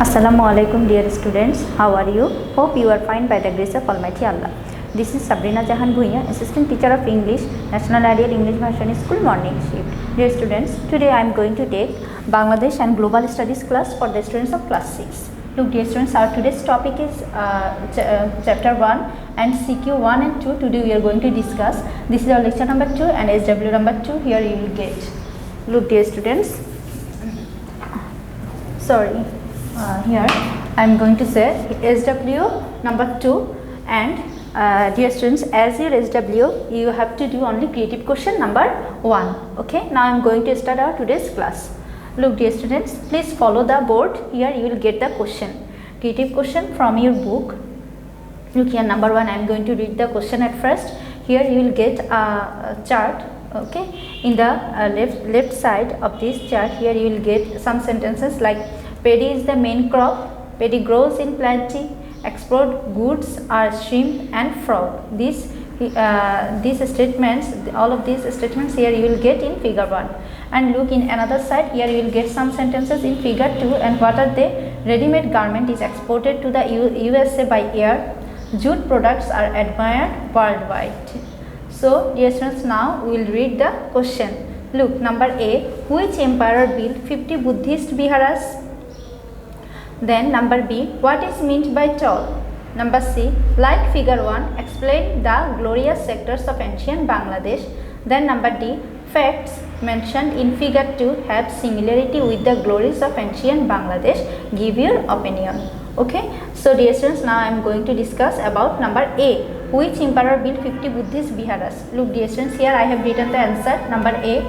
Assalamu alaikum dear students, how are you? Hope you are fine by the grace of Almighty Allah. This is Sabrina Jahan Bhuiyan, Assistant Teacher of English, National Ideal English Version School Morning Shift. Dear students, today I am going to take Bangladesh and Global Studies class for the students of class 6. Look dear students, our today's topic is chapter 1 and CQ 1 and 2. Today we are going to discuss. This is our lecture number 2 and SW number 2. Here you will get. Look dear students, here I am going to say SW number 2 and dear students, as your SW you have to do only creative question number 1. Okay, now I am going to start our today's class. Look dear students, please follow the board. Here you will get the question, creative question from your book. Look here, number 1 I am going to read the question at first. Here you will get a chart. Okay, in the left side of this chart, here you will get some sentences like paddy is the main crop, paddy grows in plenty, export goods are shrimp and frog. These statements, all of these statements here you will get in figure 1. And look in another side, here you will get some sentences in figure 2. And what are they? Ready-made garment is exported to the USA by air. Jute products are admired worldwide. So dear students, now we will read the question. Look, number A, which emperor built 50 Buddhist viharas? Then number B, what is meant by tall? Number C, like figure 1, explain the glorious sectors of ancient Bangladesh. Then number D, facts mentioned in figure 2 have similarity with the glories of ancient Bangladesh. Give your opinion. Okay, so dear students, now I am going to discuss about number A, which emperor built 50 Buddhist viharas? Look dear students, here I have written the answer. Number A,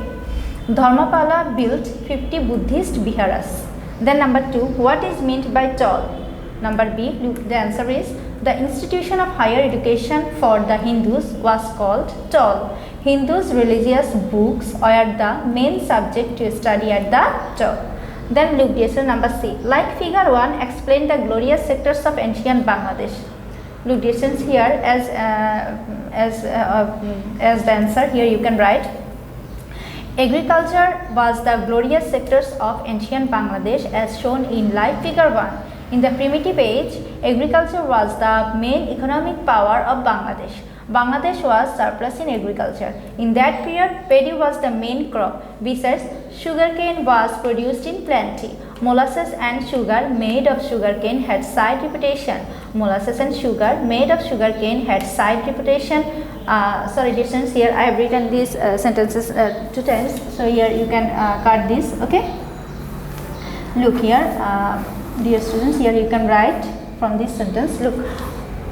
Dharmapala built 50 Buddhist viharas. Then number 2, what is meant by tall? Number B, look, the answer is the institution of higher education for the Hindus was called tall. Hindus' religious books were the main subject to study at the top. Then look dear students, number C, like figure 1, explain the glorious sectors of ancient Bangladesh. Look dear students, here as the answer, here you can write agriculture was the glorious sectors of ancient Bangladesh as shown in like figure 1. In the primitive age, agriculture was the main economic power of Bangladesh. Bangladesh was surplus in agriculture. In that period, paddy was the main crop. Besides, sugarcane was produced in plenty. Molasses and sugar made of sugarcane had side reputation. Molasses and sugar made of sugarcane had side reputation. Sorry distance, here I have written these sentences 2 times. So here you can cut this. Okay. Look here, dear students, here you can write from this sentence. Look.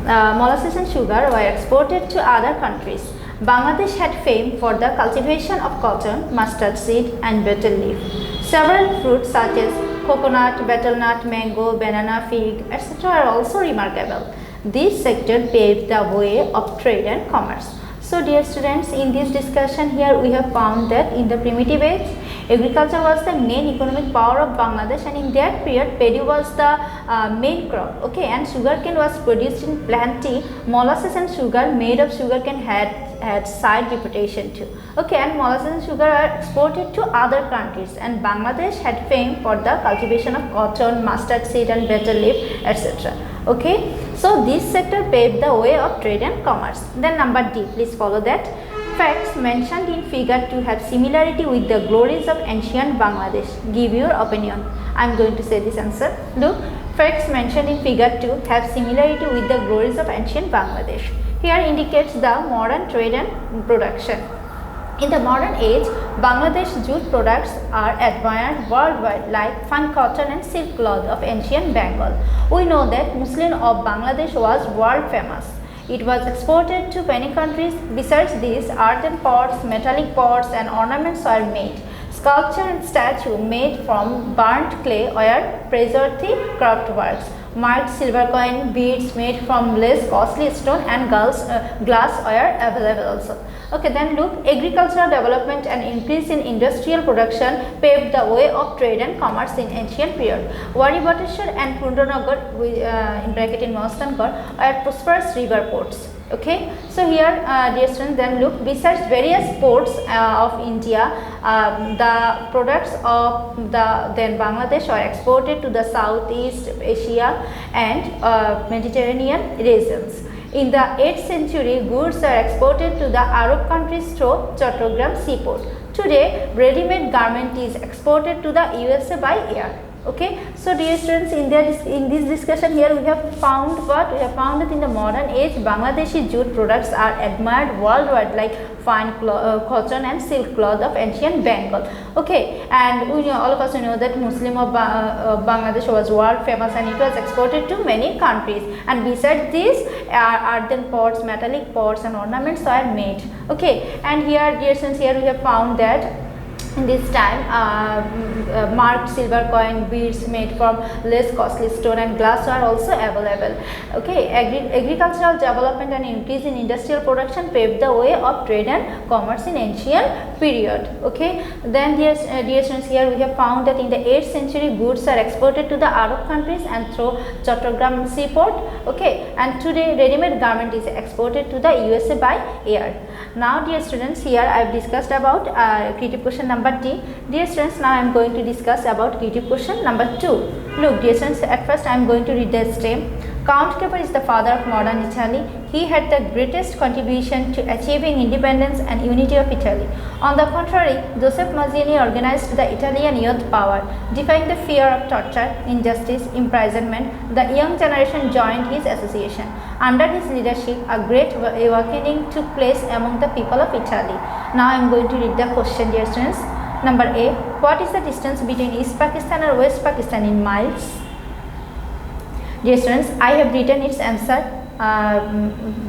Molasses and sugar were exported to other countries. Bangladesh had fame for the cultivation of cotton, mustard seed and betel leaf. Several fruits such as coconut, betel nut, mango, banana, fig, etc. are also remarkable. This sector paved the way of trade and commerce. So dear students, in this discussion here we have found that in the primitive age, agriculture was the main economic power of Bangladesh, and in that period paddy was the main crop. Okay, and sugarcane was produced in plenty. Molasses and sugar made of sugarcane had side reputation too. Okay, and molasses and sugar are exported to other countries, and Bangladesh had fame for the cultivation of cotton, mustard seed and betel leaf, etc. Okay, so this sector paved the way of trade and commerce. Then number D, please follow that. Facts mentioned in figure 2 have similarity with the glories of ancient Bangladesh. Give your opinion. I am going to say this answer. Look, facts mentioned in figure 2 have similarity with the glories of ancient Bangladesh. Here indicates the modern trade and production. In the modern age, Bangladesh jute products are admired worldwide like fine cotton and silk cloth of ancient Bengal. We know that muslin of Bangladesh was world famous. It was exported to many countries. Besides this, earthen pots, metallic pots and ornaments were made. Sculpture and statue made from burnt clay were praiseworthy craft works. Marked silver coin, beads made from less costly stone and glass were available also. Okay, then look, agricultural development and increase in industrial production paved the way of trade and commerce in ancient period. Wari Bateshwar and Pundanagar in bracket in Mostangar are prosperous river ports. Okay, so here dear students, then look, besides various ports of India, the products of the then Bangladesh are exported to the Southeast Asia and Mediterranean regions. In the 8th century, goods are exported to the Arab countries through Chattogram seaport. Today, ready-made garment is exported to the USA by air. Okay, so dear students, in this discussion here we have found what we have found that in the modern age Bangladeshi jute products are admired worldwide, like fine cotton and silk cloth of ancient Bengal. Okay, and we know, all of us know that Muslim of Bangladesh was world famous and it was exported to many countries, and besides this earthen pots, metallic pots and ornaments are made. Okay, and here dear students, here we have found that in this time marked silver coin, beads made from less costly stone and glass are also available. Okay, agricultural development and increase in industrial production paved the way of trade and commerce in ancient period. Okay, then dear students, here we have found that in the 8th century goods are exported to the Arab countries and through Chattogram seaport. Okay, and today ready-made garment is exported to the USA by air. Now dear students, here I have discussed about creative question number D. Dear students, now I am going to discuss about creative question number 2. Look dear students, at first I am going to read the stem. Count Keber is the father of modern Italy. He had the greatest contribution to achieving independence and unity of Italy. On the contrary, Joseph Mazzini organized the Italian youth power. Defying the fear of torture, injustice, imprisonment, the young generation joined his association. Under his leadership, a great awakening took place among the people of Italy. Now I am going to read the question, dear students. Number A. What is the distance between East Pakistan and West Pakistan in miles? Dear students, I have written its answer.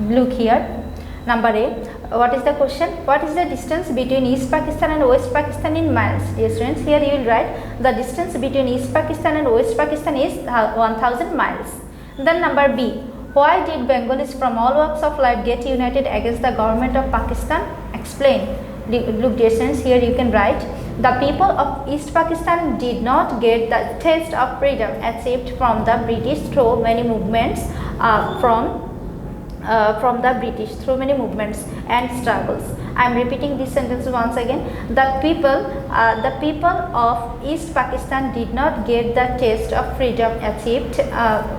Look here. Number A. What is the question? What is the distance between East Pakistan and West Pakistan in miles? Dear students, here you will write the distance between East Pakistan and West Pakistan is 1000 miles. Then number B. Why did Bengalis from all walks of life get united against the government of Pakistan? Explain. Look dear students, here you can write the people of East Pakistan did not get the taste of freedom achieved from the British through many movements from the British through many movements and struggles. I am repeating this sentence once again. The people of East Pakistan did not get the taste of freedom achieved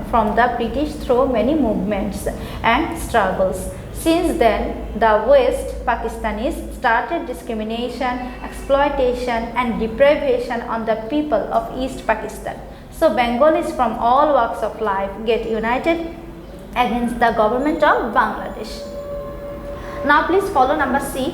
from the British through many movements and struggles. Since then, the West Pakistanis started discrimination, exploitation and deprivation on the people of East Pakistan. So, Bengalis from all walks of life get united against the government of Bangladesh. Now, please follow number C.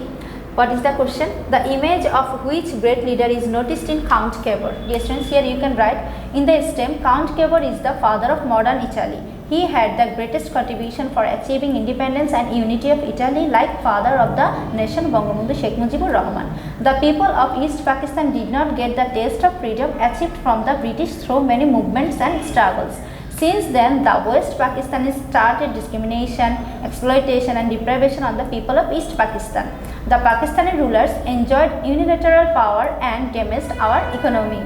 What is the question? The image of which great leader is noticed in Count Keber? Dear students, here you can write in the stem, Count Keber is the father of modern Italy. He had the greatest contribution for achieving independence and unity of Italy, like father of the nation Bangabandhu Sheikh Mujibur Rahman. The people of East Pakistan did not get the taste of freedom achieved from the British through many movements and struggles. Since then, the West Pakistanis started discrimination, exploitation and deprivation on the people of East Pakistan. The Pakistani rulers enjoyed unilateral power and damaged our economy.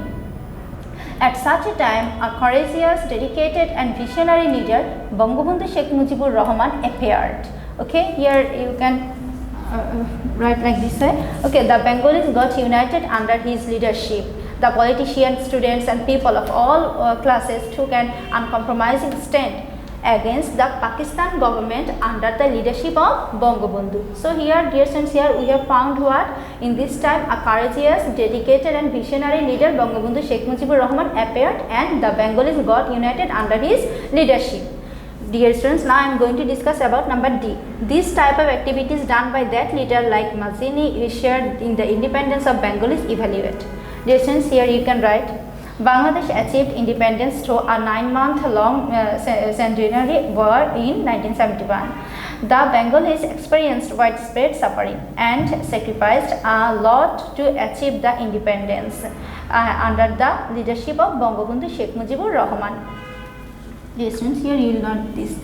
At such a time, a courageous, dedicated and visionary leader, Bangabandhu Sheikh Mujibur Rahman appeared. Okay, here you can write like this way. Okay, the Bengalis got united under his leadership. The politicians, students and people of all classes took an uncompromising stand against the Pakistan government under the leadership of Bangabandhu. So here dear students, here we have found what? In this time a courageous, dedicated and visionary leader Bangabandhu Sheikh Mujibur Rahman appeared and the Bengalis got united under his leadership. Dear students, now I am going to discuss about number D. This type of activities done by that leader like Mazzini shared in the independence of Bengalis evaluate. Dear students, here you can write Bangladesh achieved independence through a 9-month-long centenary war in 1971. The Bengalis experienced widespread suffering and sacrificed a lot to achieve the independence under the leadership of Bangabandhu Sheikh Mujibur Rahman. Dear students, here you will not this.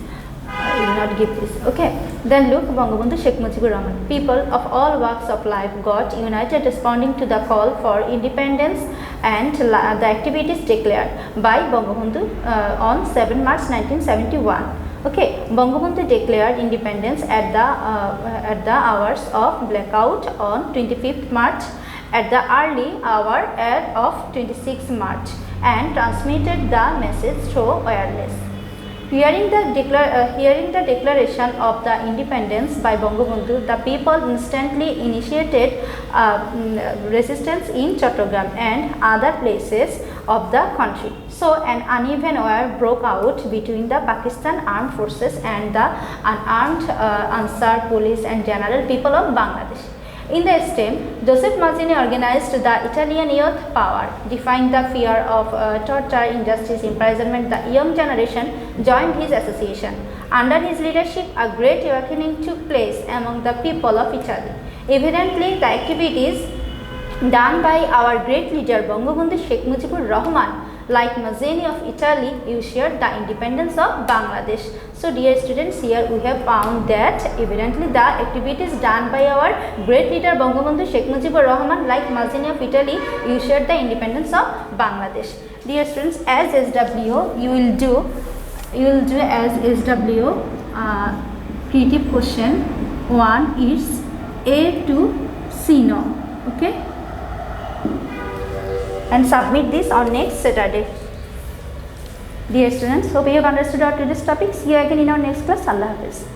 I will not give this. Okay. Then look, Bangabandhu Sheikh Mujibur Rahman. People of all walks of life got united responding to the call for independence and the activities declared by Bangabandhu on 7 March 1971. Okay, Bangabandhu declared independence at the hours of blackout on 25th March, at the early hour of 26th March, and transmitted the message through wireless. Hearing the declaration of the independence by Bangabandhu, the people instantly initiated resistance in Chattogram and other places of the country. So, an uneven war broke out between the Pakistan armed forces and the unarmed Ansar police and general people of Bangladesh. In the stem, Joseph Mazzini organized the Italian youth power, defying the fear of torture, injustice, imprisonment. The young generation joined his association. Under his leadership, a great awakening took place among the people of Italy. Evidently, the activities done by our great leader Bangabandhu Sheikh Mujibur Rahman, like Mazzini of Italy, ensured the independence of Bangladesh. So, dear students, here we have found that evidently the activities done by our great leader Bangabandhu Sheikh Mujibur Rahman, like Mazzini of Italy, ensured the independence of Bangladesh. Dear students, as SW, you will do as SW creative question 1 is A to C no. Okay, and submit this on next Saturday. Dear students, hope you have understood our today's topic. See you again in our next class. Allah Hafiz.